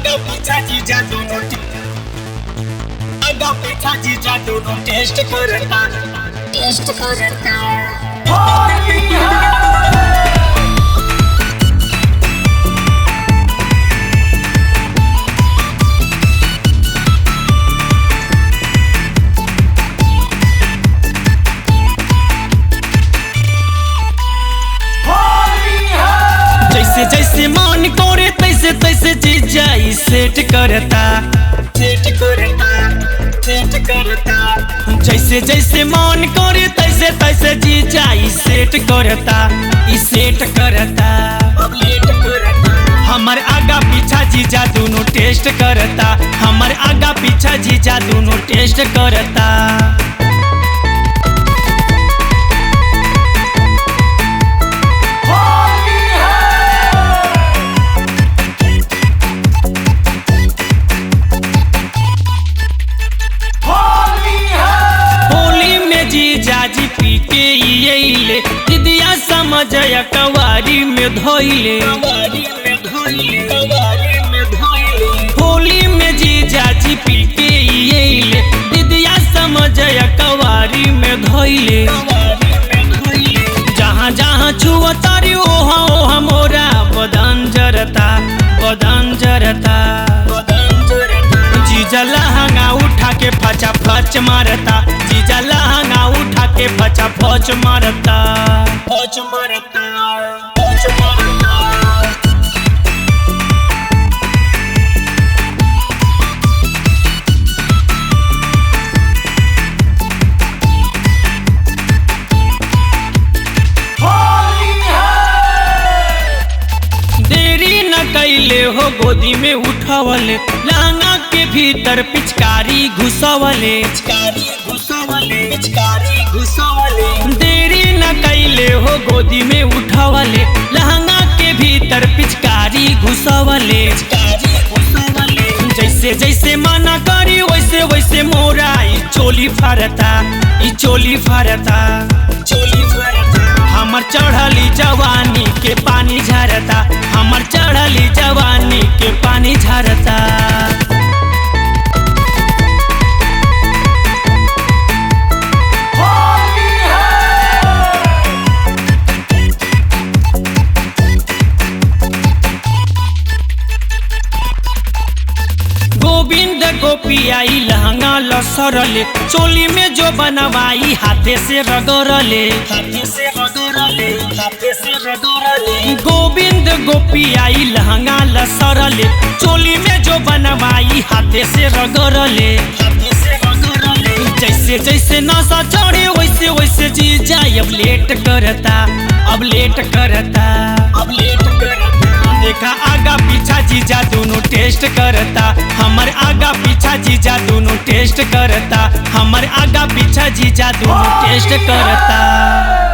आगा पीछा जीजा दोनों आगा पीछा जीजा दोनों टेस्ट करता जैसे जैसे मन करे तैसे तैसे जीजा सेट करता जैसे जैसे मन करे तैसे तैसे जीजा सेट करता हमर आगा पीछा जीजा दोनों टेस्ट करता हमर आगा पीछा जीजा दोनों टेस्ट करता। जीजाजी पी के ये दिदिया समझ कवारी में धोइले होली में जीजाजी पी के ये दिदिया समझ कवारी में धोइले जहाँ जहाँ छुआ तारी ओहा ओहा मोरा बदन जरता जीजा लहंगा उठा के फचा फच मारता जीजा लहंगा उठा के फचा फच मारता देरी न कैले हो गोदी में उठावले लहंगा के भीतर पिचकारी घुसवले देरी न कैले हो गोदी में उठावले लहंगा के भीतर पिचकारी घुसवले जैसे जैसे मना करी वैसे वैसे मोरा ई चोली फारता हमर चढ़ली जवानी के पानी झरता हमर चढ़ली जवानी के पानी झरता। गोविंद गोपियाई लहंगा लसरले चोली में जो बनवाई हाथे से रगड़ले गोविंद गोपियाई लहंगा लसरले चोली में जो बनवाई हाथे से रगड़ले जैसे जैसे नशा चढ़े वैसे वैसे जीजा अब लेट करता देखा आगा पीछा जीजा दोनों टेस्ट करता हमर आगा पीछा जीजा दोनों टेस्ट करता हमर आगा पीछा जीजा दोनों टेस्ट करता।